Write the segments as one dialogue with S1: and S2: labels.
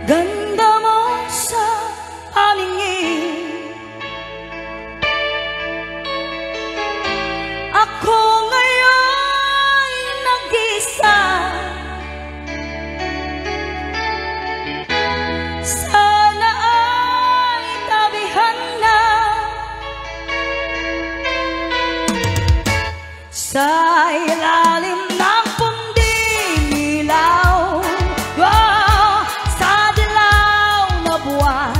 S1: Ganda mo sa paningin, ako ngayon nag-isa. Sana ay tabihan na sa ilalim ng punding ilaw, sa dilaw na buwan.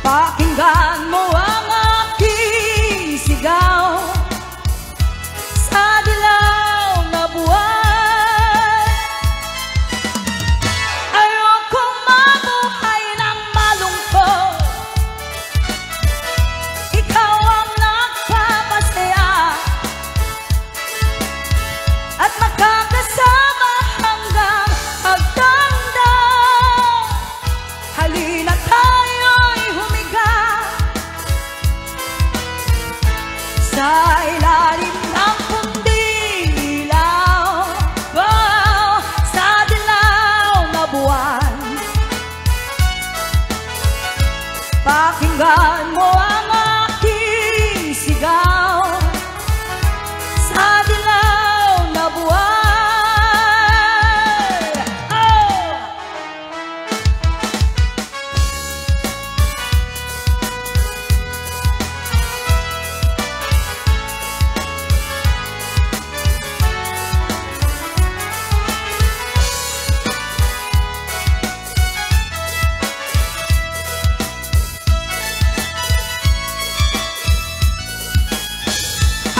S1: Pakinggan mo ang aking sigaw sa dilaw na buwan. Ayokong mabuhay ng malungkot, ikaw ang nagpapasaya at magkakasama hanggang pagtanda. Halina tayo'y humiga sa ilalim ng punding ilaw, sa dilaw na buwan. Pakinggan mo ang aking sigaw sa dilaw na buwan.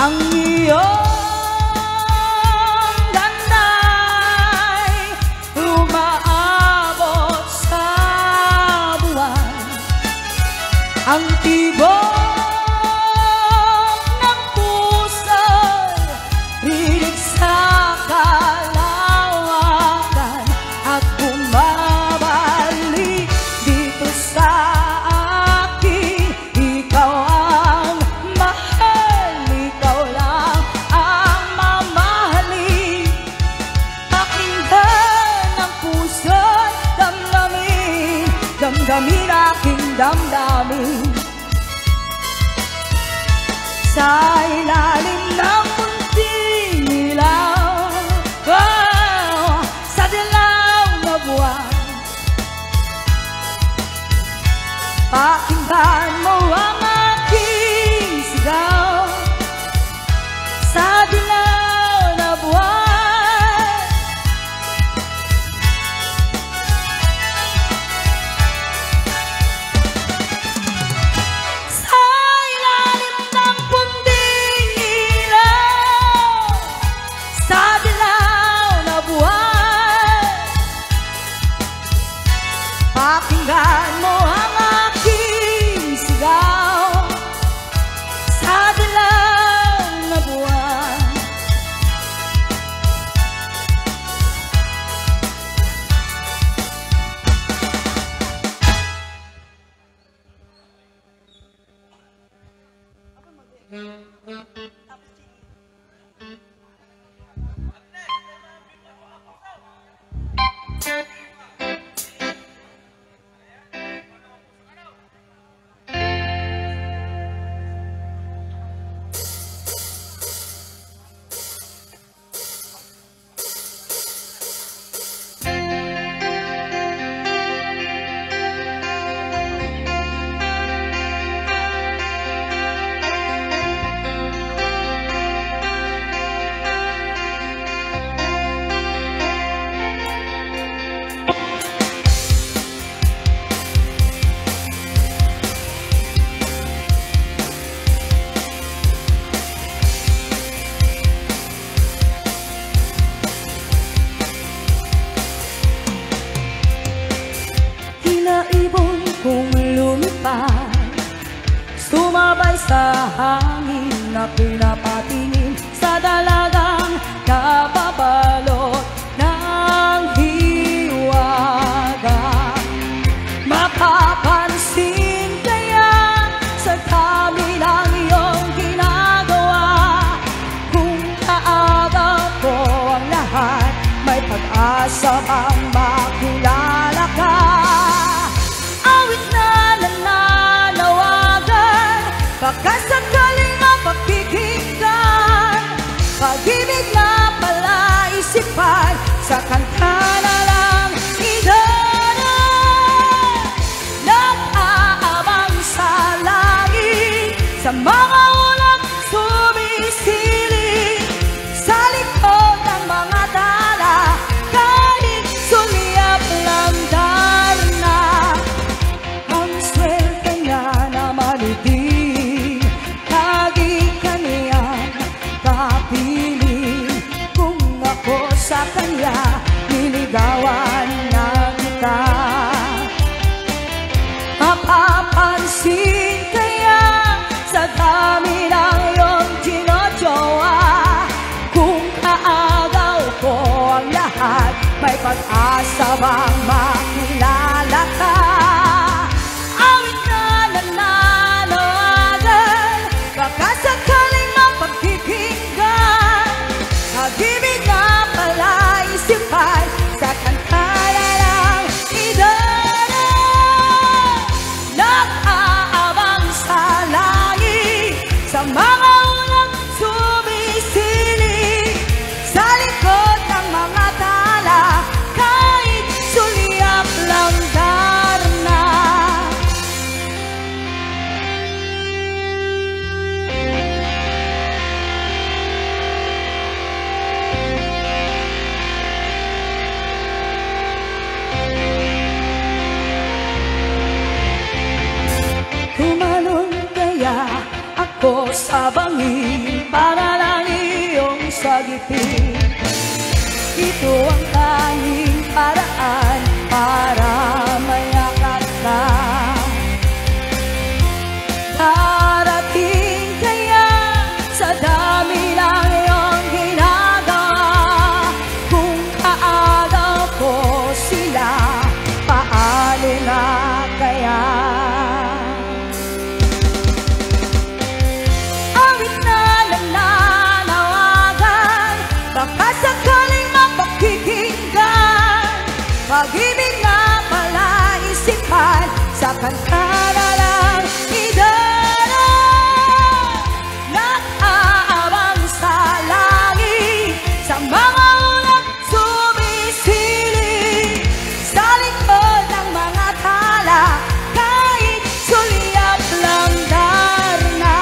S1: Ang iyong ganda'y umaabot sa buwan. Ang tibok ng puso'y rinig sa kalawakan at bumabalik dito sa akin. Ikaw ang mahal, ikaw lang ang mamahalin. Pakinggan ang puso't damdamin, damdamin aking damdamin. Sa ilalim ng munting ilaw, sa dilaw na buwan. Pakinggan mo ang aking sigaw sa dilaw na buwan. Sa ilalim ng punding ilaw, sa dilaw na buwan. Pakinggan mo ang aking sigaw sa dilaw na buwan. Ibon kong lumipad, sumabay sa hangin na pinapatingin sa dalagang kapabalot ng hiwaga. Mapapansin kaya sa dami ng iyong ginagawa, kung kaagaw ko ang lahat, may pag-asa pag-asa bang makilala ka. Awit na nananawagan, baka sakaling mapakikinggan. Pag-ibig na pala isipan, sa kanta na lang idaan. Nag-aabang sa langit, sa mga ulap sumisilip, sa likod ng mga tala, kahit sulyap lang darna. Ang swerte niya naman itin, lagi kaniyang kapiling. Kung ako sa kanya, niligawan na kita. Mapapansin kaya sa dami ng iyong ginagawa, kung kaagaw ko ang lahat, may pag-asa bang makilala ka. Awit na nananawagan, baka sakaling mapakikinggan. Pag-ibig na pala isipan, sa kanta na lang idaan. Nag-aabang sa langit, sa mga ulang sumisilip, sa likod ng mga tala, kahit sulyap lang darna. Tumalon kaya ako sa bangin, para lang iyong sagipin. Ito ang tanging paraan para mayakap ka. Darating kaya sa dami ng iyong ginagawa, kung kaagaw ko sila, paano na kaya? Awit na nananawagan, baka sakaling mapakikinggan. Pag-ibig na pala isipan, sa kanta na lang idaan. Nag-aabang sa langit, sa mga ulap sumisilip, sa likod ng mga tala, kahit sulyap lang darna.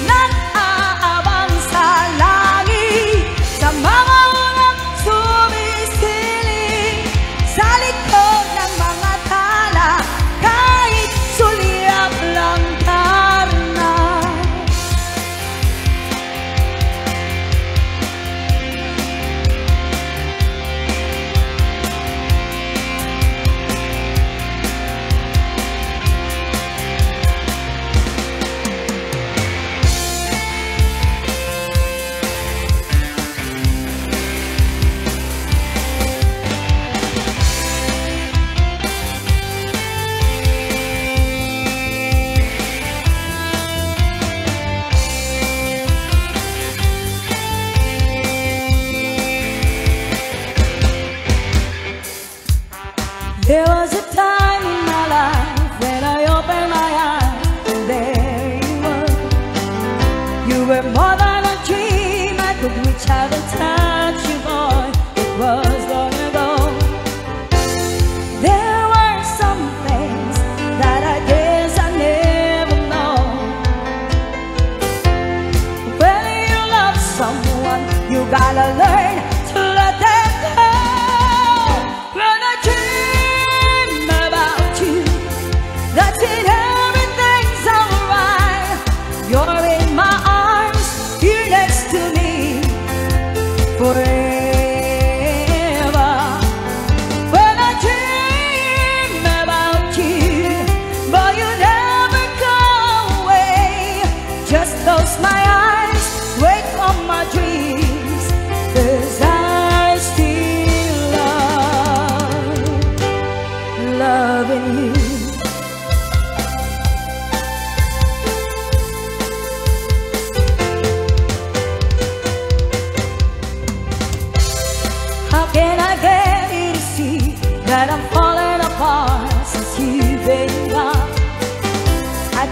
S1: Nag-aabang sa langit, sa mga ulap sumisilip, sa likod ng mga tala, kahit sulyap lang darna. There was a time in my life when I opened my eyes, and there you were. You were more than a dream, I could reach out and touch you, boy. It was long ago. There were some things that I guess I never know. When you love someone, you gotta learn to let them go. When I dream about you,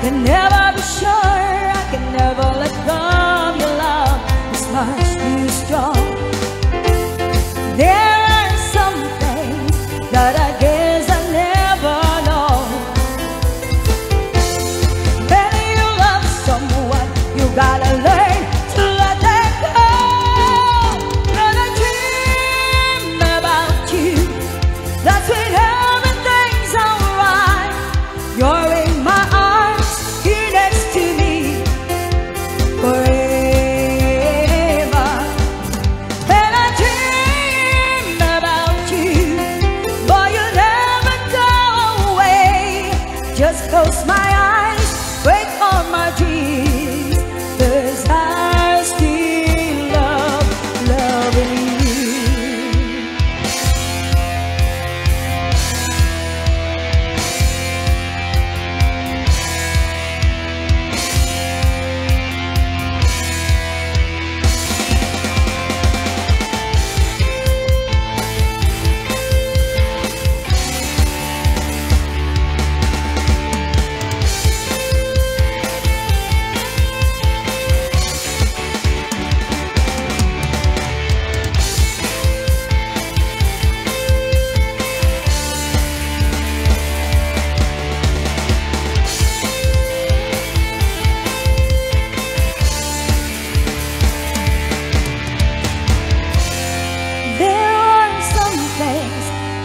S1: can never be sure, I can never let go of your love. It's much too strong. There are some things that I guess I never know. When you love someone, you gotta learn to let them go. When I dream about you, that's when everything's alright. You're in my arms, here next to me forever. When I dream about you, boy, you never go away. Just close my eyes, break all my dreams, 'cause I still love loving you.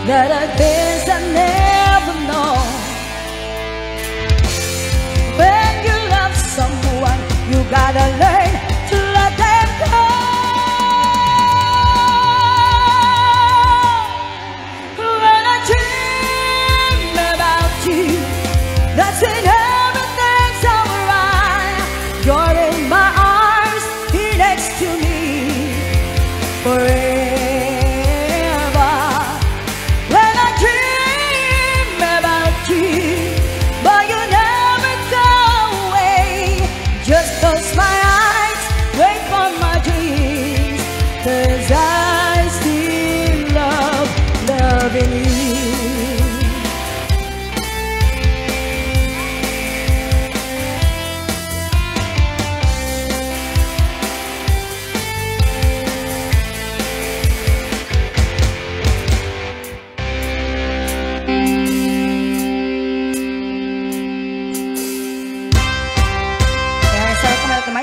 S1: That I guess I never know. When you love someone, you gotta learn to let them go. When I dream about you, that's when everything's alright. You're in my arms, here next to me forever. But you never go away. Just close my eyes, wait for my dreams, 'cause I still love loving you.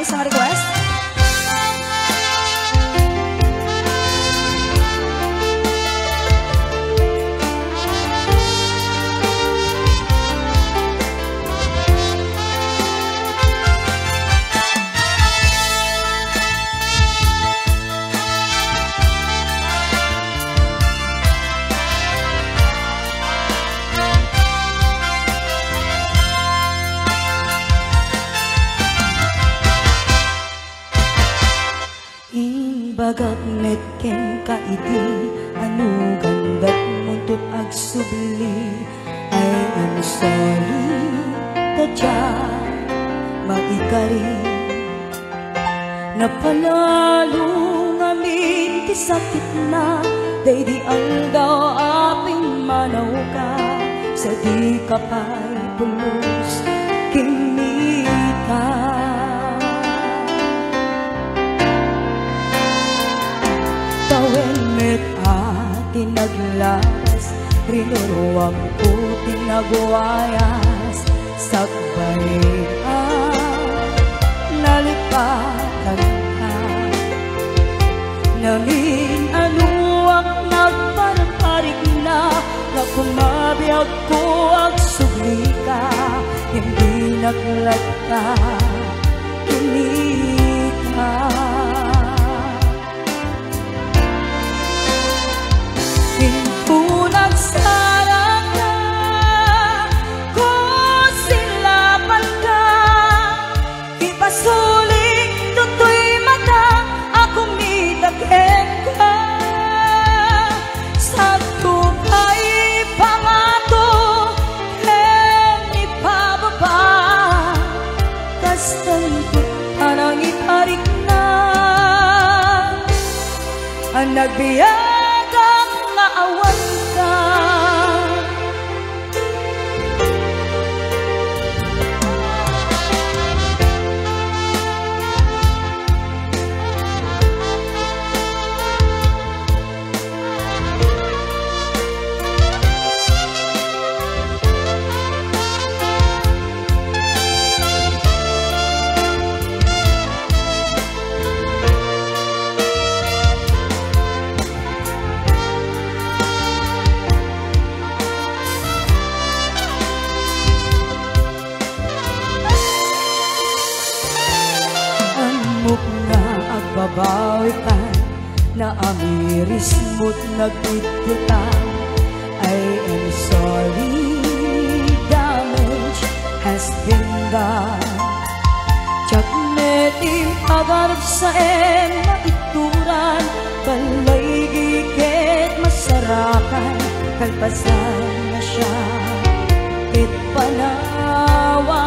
S1: Isang request. Bagat metken ka iti anu gandat muntut ag subli ay I'm sorry tadya maikari napanalo ngamin ti sakit na daydi ang daw aping manaw ka sa di kapay pulos kimita. Tinaglas, rinuruwam ko tinagwayas, sakbayan, nalipatan ka. Nangin anuak nagpanaparik na, na kumabiyag ko ag subli ka, hindi naglagta, kinita. Pintunag sarang ka, kung silapan ka, ipasuling tutoy mata, ako mitagin ka. Sa tupay pangato, ipababa, tas tangkot anang iparik na, ang nagbiyak awan ka. amiris mo't nagtitita. I am sorry, damage has been done. Tsak metim agarap sa maituran, balay gigit masarakan, kalpasan na siya, itpanawa.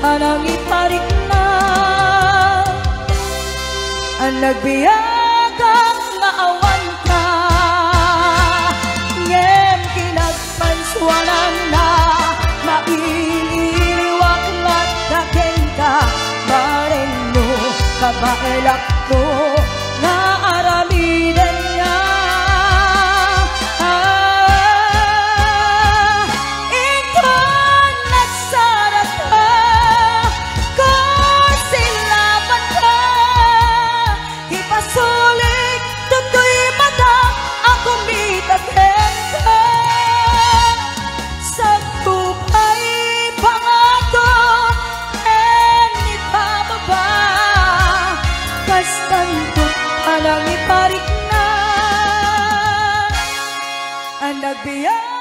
S1: Anang iparik na ang nagbiyagang maawan ka, ngem kinagpanswanan na maililiwak matdaken ka, bareng mo kabailak ko na aramidan nga. Anang iparik na ang nagbiyak